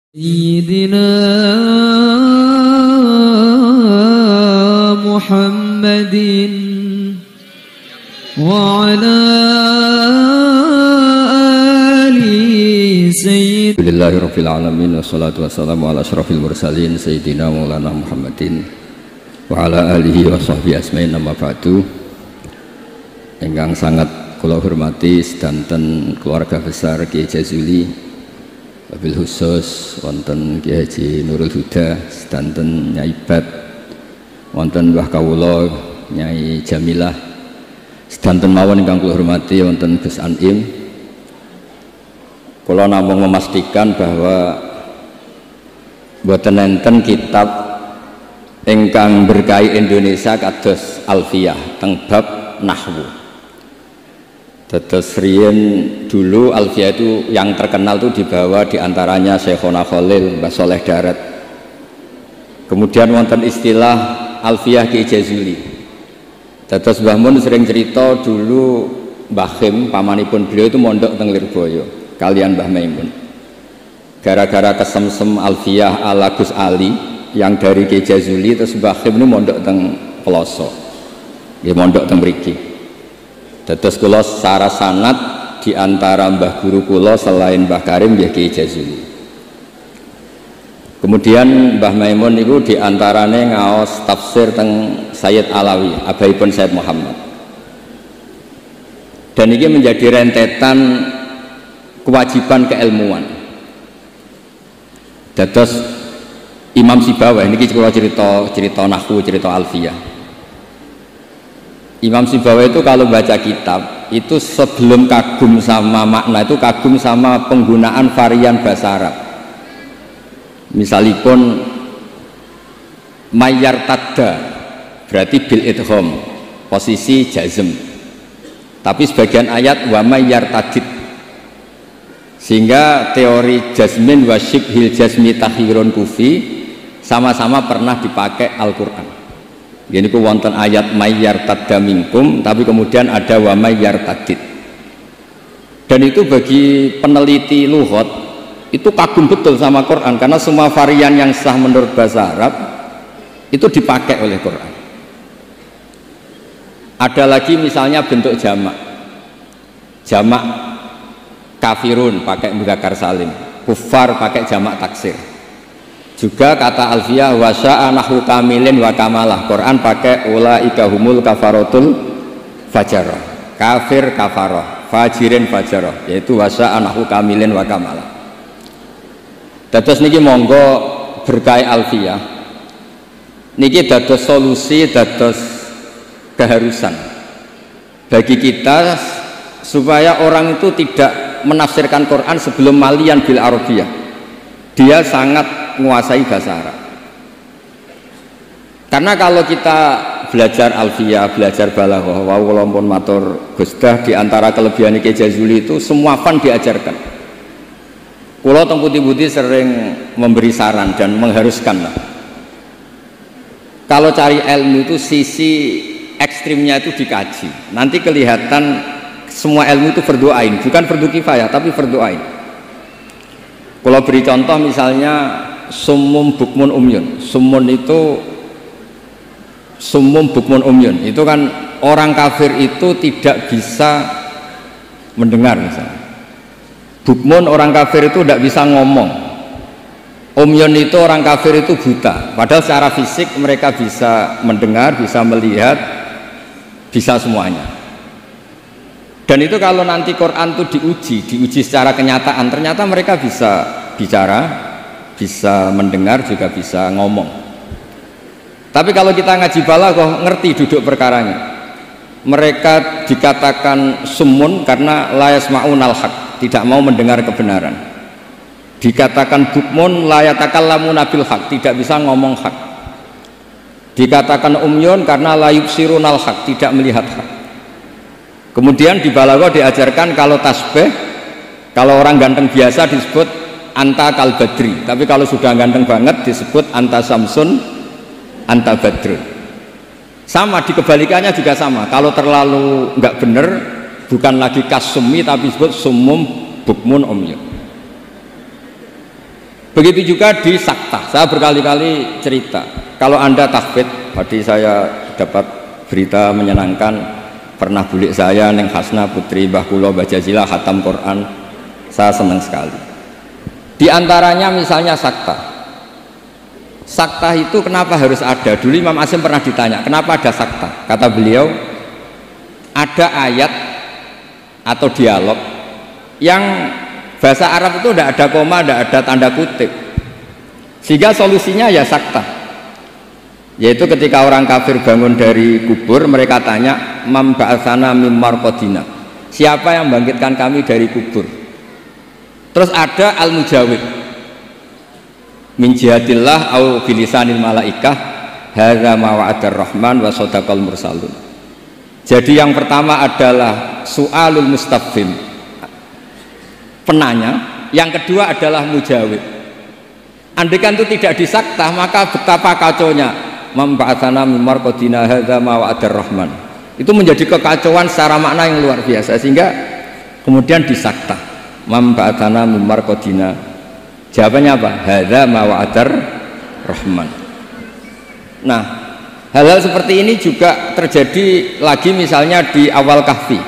سيدنا محمد وعلى آل سيدنا Alhamdulillahirabbil alamin wassalatu wassalamu ala asyrafil mursalin sayyidina maulana Muhammadin wa ala alihi wa sahbihi asmain amma ba'du. Ingkang sangat kula hormati sedanten keluarga besar Kiai Jazuli, wabil khusus wonten Kiai Haji Nurul Huda, sedanten Nyai Bat, wonten Mbah Kawula Nyai Jamilah, sedanten mawon ingkang kula hormati wonten Gus Anim. Kula namung memastikan bahwa boten enten kitab ingkang berkahi Indonesia kados Alfiyah teng bab nahwu. Terus riyen dulu Alfiyah itu yang terkenal itu dibawa diantaranya Syekhona Khalil, Mbah Soleh Darat. Kemudian wonten istilah Alfiyah Kiai Jazuli. Terus Mbah Mun sering cerita dulu Mbah Khim pamanipun beliau itu mondok teng Lirboyo kalian Mbah Maimun. Gara-gara kesemsem Alfiyah ala Gus Ali yang dari Kiai Jazuli, terus Mbah Khim ini mondok teng Peloso. Nggih mondok teng mriki. Terus kula secara sanad di antara mbah guru kula selain Mbah Karim nggih Kiai Jazuli. Kemudian Mbah Maimun itu di antarane ngaos tafsir teng Sayyid Alawi, abaipun Sayyid Muhammad. Dan ini menjadi rentetan kewajiban keilmuan. Dados Imam Sibawayh niki kula cerita nahwu, cerita Alfiyah. Imam Sibawayh itu kalau baca kitab itu sebelum kagum sama makna itu kagum sama penggunaan varian bahasa Arab. Misalipun mayyar tadda berarti bil idgham, posisi jazm. Tapi sebagian ayat wa mayyar tadid, sehingga teori jazmin wa syibhil jazmi takhirun kufi sama-sama pernah dipakai Al-Quran. Ini ku wonten ayat mayyar tadda minkum, tapi kemudian ada wa mayyar tadid. Dan itu bagi peneliti lughat itu kagum betul sama Quran, karena semua varian yang sah menurut bahasa Arab itu dipakai oleh Quran. Ada lagi misalnya bentuk jamak kafirun pakai mudzakkar salim, kufar pakai jamak taksir. Juga kata Alfiyah wasya'a nahu kamilin wa kamalah, Quran pakai ulaika humul kafarotul fajarah, kafir kafaroh, fajirin fajaroh, yaitu wasya'a nahu kamilin wa kamalah. Dados niki monggo berkah Alfiyah niki dados solusi, dados keharusan bagi kita supaya orang itu tidak menafsirkan Quran sebelum malian bil arabiyah. Dia sangat menguasai bahasa Arab. Karena kalau kita belajar Alfiyah, belajar balaghah, walaupun matur Gusdah di antara kelebihan Kiai Jazuli itu semua fan diajarkan. Kula teng putih-putih sering memberi saran dan mengharuskan lah. Kalau cari ilmu itu sisi ekstrimnya itu dikaji. Nanti kelihatan semua ilmu itu fardhu ain, bukan fardhu kifayah tapi fardhu ain. Kalau beri contoh misalnya summum bukmun umyun. Summum bukmun umyun itu kan orang kafir itu tidak bisa mendengar misalnya. Bukmun orang kafir itu tidak bisa ngomong. Umyun itu orang kafir itu buta, padahal secara fisik mereka bisa mendengar, bisa melihat, bisa semuanya. Dan itu kalau nanti Quran itu diuji secara kenyataan, ternyata mereka bisa bicara, bisa mendengar, juga bisa ngomong. Tapi kalau kita ngaji balaghah ngerti duduk perkaranya. Mereka dikatakan summun karena la yasma'unal haq, tidak mau mendengar kebenaran. Dikatakan bukmun la yatakallamuna bil haq, tidak bisa ngomong hak. Dikatakan umyun karena la yubsirunal haq, tidak melihat hak. Kemudian di balaghah diajarkan kalau tasbih, kalau orang ganteng biasa disebut anta kal badri, tapi kalau sudah ganteng banget disebut anta samsun, anta badrun. Sama di kebalikannya juga sama. Kalau terlalu nggak bener bukan lagi kasumi tapi disebut summum bukmun umyun. Begitu juga di sakta. Saya berkali-kali cerita, kalau Anda tahfidz, tadi saya dapat berita menyenangkan, pernah bulik saya Neng Hasna putri Mbah Kula Bajazila khatam Quran, saya senang sekali. Di antaranya misalnya sakta. Sakta itu kenapa harus ada? Dulu Imam Asy'am pernah ditanya, kenapa ada sakta? Kata beliau, ada ayat atau dialog yang bahasa Arab itu tidak ada koma, tidak ada tanda kutip, sehingga solusinya ya sakta. Yaitu ketika orang kafir bangun dari kubur, mereka tanya, "Man ba'atsana mim marqadina?" Siapa yang membangkitkan kami dari kubur? Terus ada al-mujawib, min jihatillah au bilisanil malaikah, hadza ma wa'adar rahman wa shadaqal mursalun. Jadi yang pertama adalah su'alul mustafhim, penanya, yang kedua adalah mujawib. Andaikan itu tidak disakta, maka betapa kacaunya. Memba'atsana mim marqadina hadza ma wa'adar rahman. Itu menjadi kekacauan secara makna yang luar biasa, sehingga kemudian disakta. Memba'atsana mim marqadina. Jawabannya apa? Hadza ma wa'adar rahman. Nah, hal-hal seperti ini juga terjadi lagi misalnya di awal Kahfi.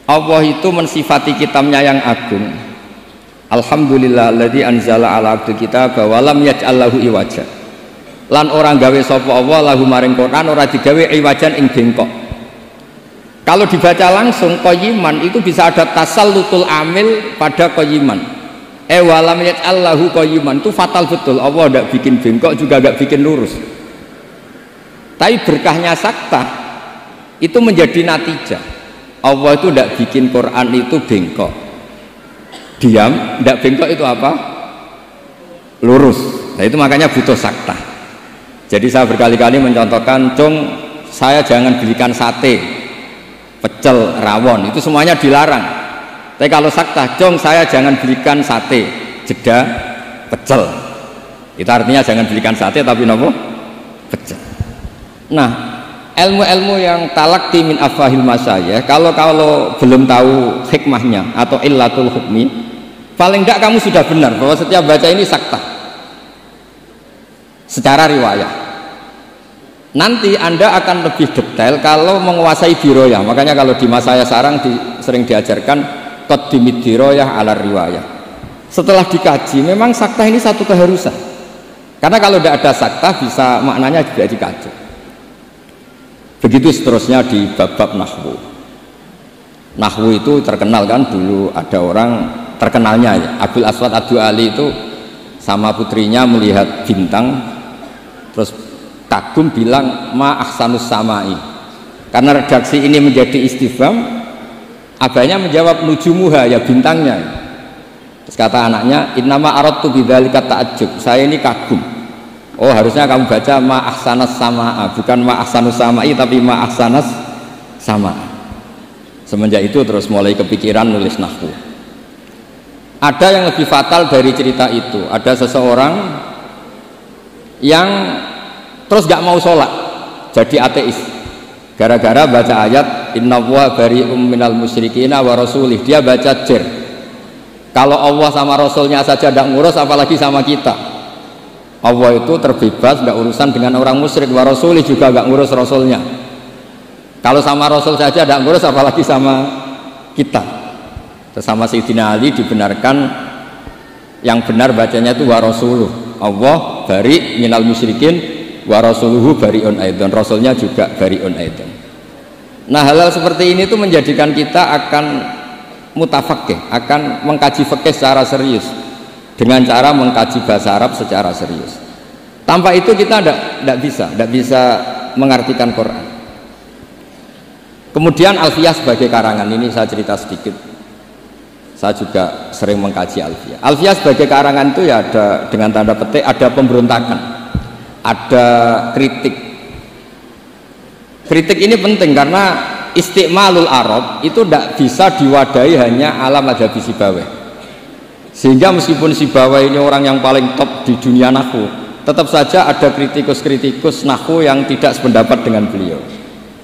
Allah itu mensifati kitabnya yang agung. Alhamdulillahilladzi anzala ala abdil kitaba wa lam yaj'al lahu iwaja. Lan orang gawe sapa Allah lahu maring Quran ora digawe iwajan ing bengkok. Kalau dibaca langsung qayyiman itu bisa ada tasallutul amil pada qayyiman. Wa lam yaj'al lahu qayyiman itu fatal betul. Allah tidak bikin bengkok juga tidak bikin lurus. Tapi berkahnya sakta itu menjadi natijah. Allah itu tidak bikin Quran itu bengkok, diam, tidak bengkok itu apa? Lurus. Nah itu makanya butuh sakta. Jadi saya berkali-kali mencontohkan, Cung, saya jangan belikan sate, pecel, rawon, itu semuanya dilarang. Tapi kalau sakta, Cung, saya jangan belikan sate, jeda, pecel. Itu artinya jangan belikan sate tapi nopo? Pecel. Nah, ilmu-ilmu yang talaqti min afahil masyayikh, kalau belum tahu hikmahnya atau illatul hukmi, paling enggak kamu sudah benar bahwa setiap baca ini sakta secara riwayat. Nanti Anda akan lebih detail kalau menguasai diroyah. Makanya kalau di masa saya sekarang sering diajarkan qaddimid diroyah ala riwayah. Setelah dikaji, memang sakta ini satu keharusan, karena kalau tidak ada sakta bisa maknanya tidak dikaji. Begitu seterusnya di bab-bab nahwu. Nahwu itu terkenal kan, dulu ada orang terkenalnya ya, Abdul Aswad Ad-Du'ali itu sama putrinya melihat bintang, terus kagum bilang ma ahsanus samai. Karena redaksi ini menjadi istifham, abahnya menjawab nujumuha, ya bintangnya. Terus kata anaknya, innama aradtu bidzalika ta'ajjub, saya ini kagum. Oh harusnya kamu baca ma ahsanas samaa, bukan ma ahsanus samai tapi ma ahsanas samaa. Semenjak itu terus mulai kepikiran nulis nahwu. Ada yang lebih fatal dari cerita itu. Ada seseorang yang terus gak mau sholat, jadi ateis, gara-gara baca ayat innallaha bari'um minal musyrikina wa rasulih. Dia baca jer, kalau Allah sama Rasulnya saja tidak ngurus, apalagi sama kita. Allah itu terbebas, tidak urusan dengan orang musyrik, wa rasulih juga gak ngurus Rasulnya. Kalau sama Rasul saja tidak ngurus, apalagi sama kita. Terus sama Sayyidina Ali dibenarkan, yang benar bacanya itu wa rasuluh, Allah bari minal musyrikin wa rasuluhu bari'un aidan, rasulnya juga bari'un aidan. Nah hal-hal seperti ini tuh menjadikan kita akan mutafaqih, akan mengkaji fikih secara serius, dengan cara mengkaji bahasa Arab secara serius. Tanpa itu kita tidak bisa mengartikan Quran. Kemudian Alfiyah sebagai karangan, ini saya cerita sedikit. Saya juga sering mengkaji Alfiyah. Alfiyah sebagai karangan itu ya ada, dengan tanda petik, ada pemberontakan, ada kritik. Kritik ini penting karena istiqmalul Arab itu tidak bisa diwadahi hanya ala madhabi Sibawayh. Sehingga meskipun Sibawayh ini orang yang paling top di dunia nahwu, tetap saja ada kritikus-kritikus nahwu yang tidak sependapat dengan beliau.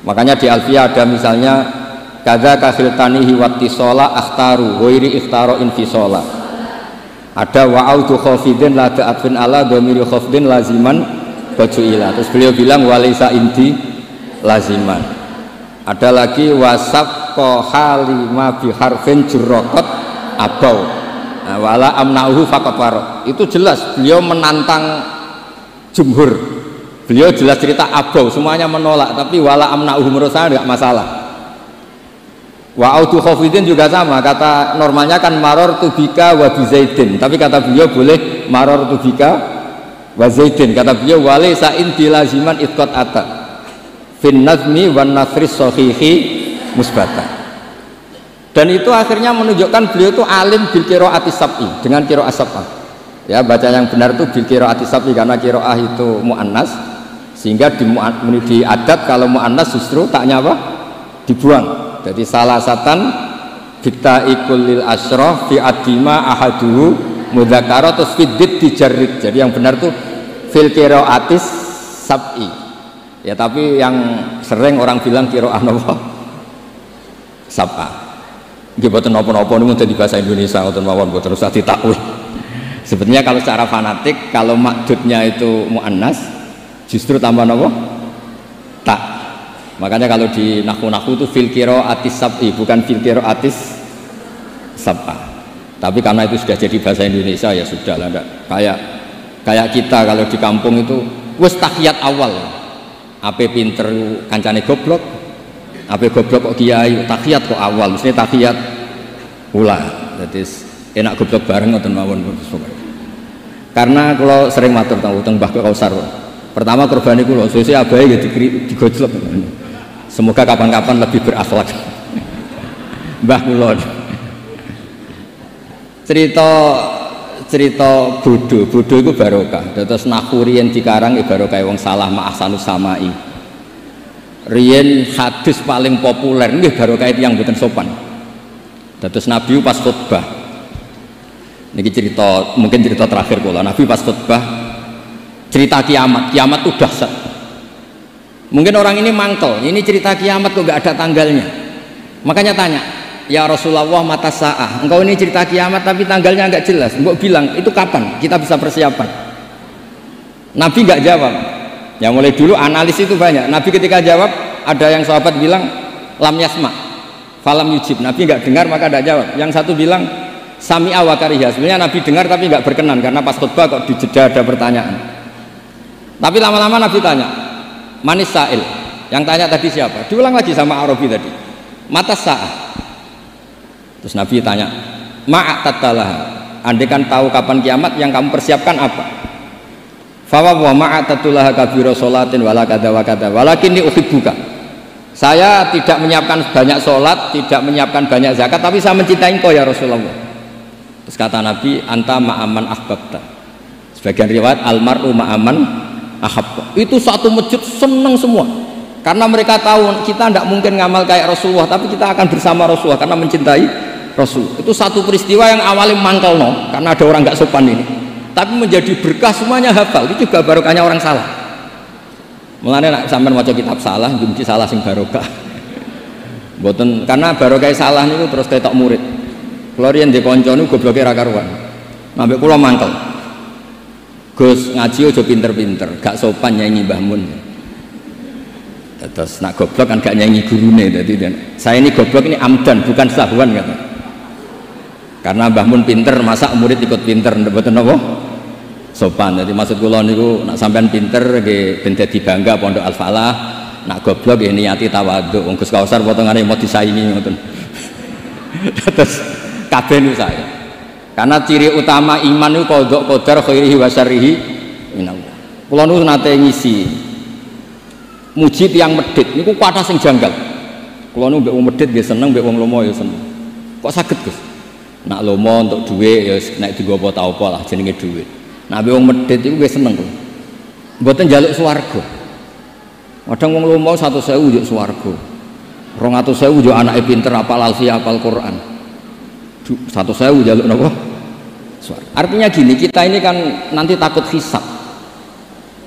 Makanya di Alfiyah ada misalnya kadza kakhiltanihi wattisola akhtaru ghairi ikhtaro infisola. Ada wa'audu khafidin la ta'atfin ala dhamiri khafdin laziman bajuila. Terus beliau bilang walisa inti laziman. Ada lagi wasaqqa halima bi harfin jurraqat abau. Nah, wala amna'uhu faqat waraq. Itu jelas beliau menantang jumhur. Beliau jelas cerita abau, semuanya menolak, tapi wala amna'uhu menurut saya enggak masalah. Wa'audu khafidin juga sama, kata normalnya kan maror tubika wa bizaidin, tapi kata beliau boleh maror tubika wa zaidin. Kata beliau wale sa'in bilaziman itqat ata fin nazmi wan nasris sahihi musbata. Dan itu akhirnya menunjukkan beliau itu alim bil qiraatis sab'i, dengan qiraat sab'ah. Ya, baca yang benar itu bil qiraatis sab'i karena qiraah itu muannas, sehingga di adat kalau muannas justru taknya apa? Dibuang. Jadi salah satan kita ikulil asroh fi adima ahaduhu mudzakkara terus fiddit dijarrid. Jadi yang benar tuh fil qiraatis sab'i. Ya, tapi yang sering orang bilang qiraah napa? Sab'a. Nggih boten napa-napa niku dadi bahasa Indonesia ngoten mawon boten usah ditakwil. Sebenarnya kalau secara fanatik kalau makdudnya itu muannas justru tambah napa? Tak. Makanya kalau di nahu-nahu itu fil qiraatis sab'i bukan fil qiraatis sab'a. Tapi karena itu sudah jadi bahasa Indonesia ya sudah lah, kayak kita kalau di kampung itu wis tahiyat awal. Ape pinter kancane goblok. Ape goblok kok kiai, tahiyat kok awal, mesti tahiyat ula. Jadi enak goblok bareng ngoten mawon. Karena kalau sering matur teng Mbah Kausar. Pertama korban iku lho, sesuk abahe digojlok. Semoga kapan-kapan lebih berakhlak. Mbah kula. Cerita bodoh itu barokah. Terus nahu riyen dikarang barokah wong salah ma ahsanus samai. Riyen hadis paling populer nggih barokah yang mboten sopan. Terus Nabi pas khutbah. Niki cerita, mungkin cerita terakhir kula. Nabi pas khutbah cerita kiamat itu dahsyat. Mungkin orang ini mangkel, ini cerita kiamat kok gak ada tanggalnya. Makanya tanya, ya Rasulullah mata sa'ah, engkau ini cerita kiamat tapi tanggalnya gak jelas, engkau bilang itu kapan kita bisa persiapan. Nabi gak jawab. Ya mulai dulu analis itu banyak. Nabi ketika jawab, ada yang sahabat bilang lam yasma falam yujib, Nabi gak dengar maka gak jawab. Yang satu bilang sami'a wa kariha, sebenarnya Nabi dengar tapi gak berkenan karena pas khutbah kok di jeda ada pertanyaan. Tapi lama-lama Nabi tanya, manis sa'il, yang tanya tadi siapa? Diulang lagi sama Arabi tadi, mata sa'ah. Terus Nabi tanya, ma'atatalah, andai kan tahu kapan kiamat, yang kamu persiapkan apa? Fawa wa ma'atatulah kabiro sholatin wala kada wa kada walakinni uhibbuka. Saya tidak menyiapkan banyak sholat, tidak menyiapkan banyak zakat, tapi saya mencintai engkau ya Rasulullah. Terus kata Nabi, anta ma'aman ahbabta. Sebagian riwayat almar'u ma'aman ahab. Itu satu masjid seneng semua karena mereka tahu kita tidak mungkin ngamal kayak Rasulullah, tapi kita akan bersama Rasulullah karena mencintai Rasul. Itu satu peristiwa yang awalnya mangkel karena ada orang nggak sopan ini, tapi menjadi berkah, semuanya hafal. Itu juga barokahnya orang salah. Mulanya nak sampean maca kitab salah mungkin salah sing barokah mboten, karena barokah salah niku terus ketok murid. Kula riyen di kanca niku gobloke ra karuan, ambek kula mangkel. Gus ngaji aja pinter-pinter, gak sopan nyanyi Mbah Mun. Terus nak goblok kan gak nyanyi gurune. Jadi saya ini goblok ini amdan bukan sahwan kata. Karena Mbah Mun pinter, masa murid ikut pinter mboten napa? Sopan. Jadi maksud kula niku nak sampean pinter nggih ben dadi bangga Pondok Al Falah, nak goblok nggih niati tawadhu. Wong Gus Kausar potongane mau disaingi ngoten. Terus kabeh niku saya. Karena ciri utama iman itu qadha qadar khairihi wa syarrihi minallah. Kula niku nate ngisi muji tiyang medhit niku kuwatah sing janggal. Kula niku mbek wong medhit nggih seneng, mbek wong lomo ya seneng. Kok saged Gus? Nak lomo untuk dhuwit ya nek dienggo apa ta apa lah jenenge dhuwit. Nak mbek wong medhit iku nggih seneng kok. Mboten njaluk swarga. Kadang wong lomo 100.000 yo swarga. 200.000 yo anake pinter apal alfiah apal Quran. 100.000 njaluk napa? Artinya gini, kita ini kan nanti takut hisab.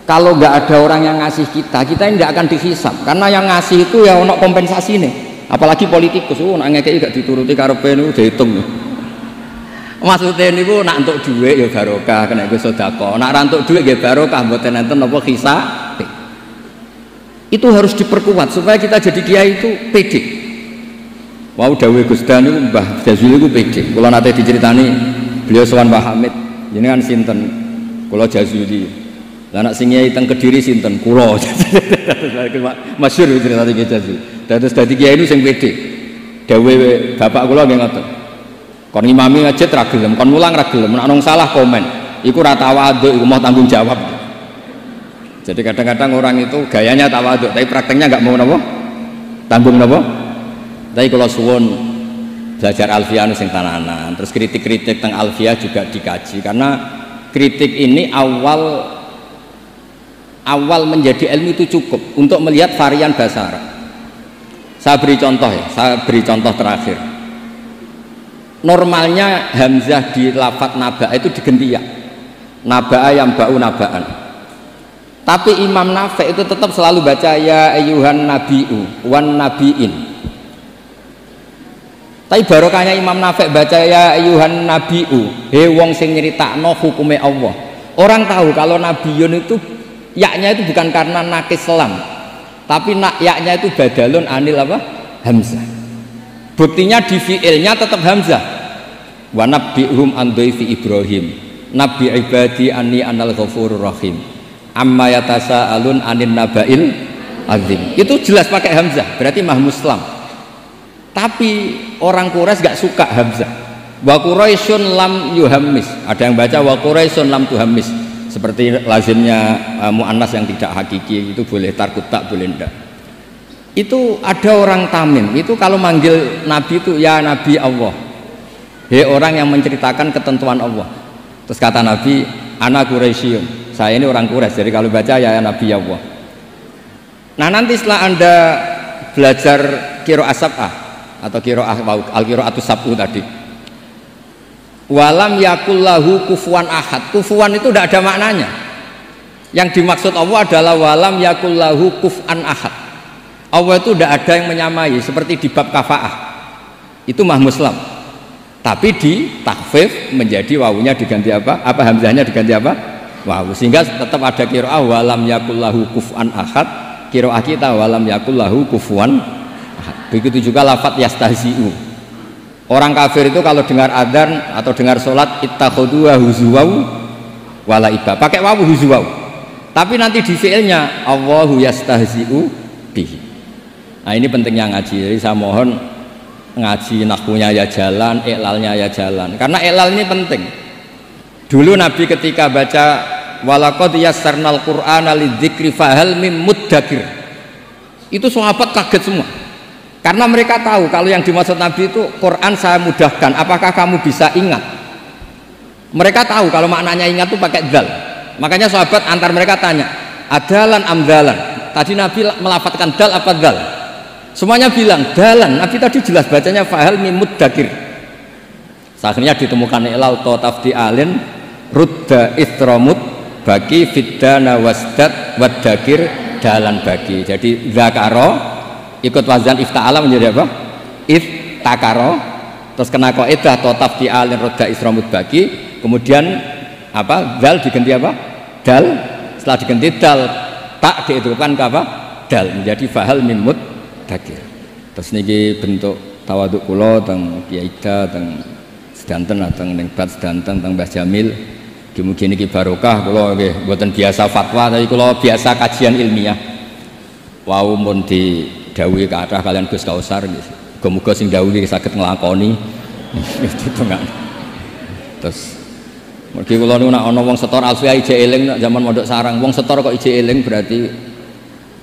Kalau nggak ada orang yang ngasih kita ini nggak akan dihisab, karena yang ngasih itu ya ono kompensasi nih. Apalagi politikus, nak ngekei gak dituruti karepe niku dihitung. Maksudnya niku nak entuk dhuwit ya barokah, kena iku sedekah. Nak ra entuk dhuwit nggih barokah, mboten enten napa hisab. Itu harus diperkuat supaya kita jadi kiai itu pede. Wau dawuh Gus Dan niku Mbah Jazuli niku pede. Kula nate diceritani beliau sowan Mbah Hamid, jenengan sinten? Kula Jazuli. Lah nak sing kiai teng Kediri sinten? Kula. Masyhur ceritane Kiai Jazuli. Dados dadi kiai niku sing pede. Dawuh bapak kula nggih ngoten. Kon ngimami masjid ra gelem, kon mulang ra gelem, nek ana salah komen. Iku ra tawaduk, iku mau tanggung jawab. Jadi kadang-kadang orang itu gayanya tawaduk, tapi prakteknya enggak mau napa? Tanggung napa? Tapi kalau suwun belajar alfiah sing tananan, terus kritik-kritik tentang alfiah juga dikaji karena kritik ini awal menjadi ilmu itu cukup untuk melihat varian bahasa Arab. Saya beri contoh terakhir. Normalnya hamzah di lafadz naba'a itu diganti ya, naba'a yang ba'u naba'an. Tapi Imam Nafi' itu tetap selalu baca ya ayyuhan nabi'u wan nabi'in. Tapi barokahnya Imam Nafi' baca ya ayyuhan nabi'u, he wong sing nyeritakno hukume Allah. Orang tahu kalau nabiyun itu yaknya itu bukan karena nakis selam, tapi yaknya itu badalun anil apa? Hamzah. Buktinya di fi'ilnya tetap hamzah. Wa nabbi'hum an dhaifi Ibrahim. Nabi ibadi anni anal ghafurur rahim. Amma yatasaalun anin naba'il azim. Itu jelas pakai hamzah, berarti mah muslam. Tapi orang Quraisy gak suka hamzah. Wa Quraisyun lam yuhammis. Ada yang baca wa Quraisyun lam tuhammis. Seperti lazimnya muannas yang tidak hakiki, itu boleh tarkut tak boleh ndak. Itu ada orang Tamim itu kalau manggil Nabi itu ya Nabi Allah, he orang yang menceritakan ketentuan Allah. Terus kata Nabi, ana Quraisyun, saya ini orang Quraisy, jadi kalau baca ya Nabi Allah. Nah nanti setelah anda belajar qiraah sab'ah atau qiraah al-qiraatus sab'u tadi, walam yakullahu kufuwan ahad, kufuwan itu tidak ada maknanya. Yang dimaksud Allah adalah walam yakullahu kuf'an ahad. Allah itu tidak ada yang menyamai seperti di bab kafaah, itu mah muslam. Tapi di takhfif menjadi wawunya diganti apa hamzahnya diganti apa? Wawu, sehingga tetap ada qiraah walam yakullahu kuf'an ahad, qiraah kita walam yakullahu kufuwan ahad. Begitu juga lafadz yastahzi'u. Orang kafir itu kalau dengar adzan atau dengar sholat ittakhuduha huzuwau wala iba, pakai wawu huzuwau. Tapi nanti di fi'ilnya Allahu yastahzi'u bihi. Nah ini pentingnya ngaji, jadi saya mohon ngaji nahwunya ya jalan, iklalnya ya jalan, karena iklal ini penting. Dulu Nabi ketika baca walaqad yassarnal qur'ana lidzikri fahal mim muddakir, itu sahabat kaget semua karena mereka tahu kalau yang dimaksud Nabi itu Quran saya mudahkan, apakah kamu bisa ingat? Mereka tahu kalau maknanya ingat itu pakai dzal. Makanya sahabat antar mereka tanya adalan amdalan, tadi Nabi melafatkan dal apa dzal? Semuanya bilang dalan. Nabi tadi jelas bacanya fahal mimud dakir. Akhirnya ditemukan ilal tafdi alin rudda istramut bagi fiddana wasdat wadakir dalan bagi. Jadi zakaro ikut wazan ifta'ala menjadi apa? Iftakaro. Terus kena kaidah tafdi alin rudda istramut bagi. Kemudian apa? Dal diganti apa? Dal. Setelah diganti dal tak dihidupkan ke apa? Dal menjadi fahal mimud dakir. Terus niki bentuk tawaduk kula teng Kiai Ida teng sedanten teng ning bat sedanten teng Mbah Jamil. Mugi niki barokah kula nggih mboten biasa fatwa tapi kula biasa kajian ilmiah. Wau mun didhawuhi kathah kalian Gus Kausar nggih. Muga-muga sing dawuhi saged nglakoni. Terus mergi kula niku nek ana wong setor alfiah ije eling nek zaman mondok sarang, wong setor kok ije eling berarti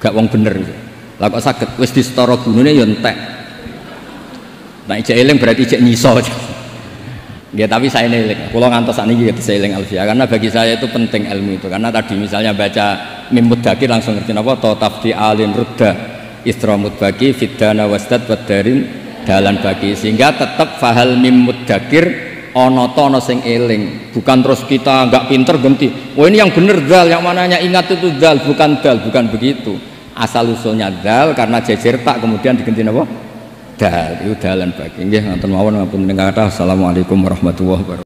gak wong bener. Lah kok saged wis disetara gunune ya entek. Nek ijek eling berarti ijek nyiso. Ya tapi saya eling. Kula ngantos sakniki ketes eling alfiah karena bagi saya itu penting ilmu itu. Karena tadi misalnya baca mim mudzakir langsung ngerti napa ta tafdi alin rudda istramut bagi fiddana wasdad wadarin dalan bagi, sehingga tetap fahal mim mudzakir ana ta ana sing eling. Bukan terus kita enggak pinter ganti. Oh ini yang bener dal, yang mananya ingat itu dal, bukan begitu. Asal usulnya dal karena jejer tak kemudian diganti apa? Dal, itu dalan bagi. Nggih ngoten mawon ngapunten kathah. Assalamualaikum warahmatullahi wabarakatuh.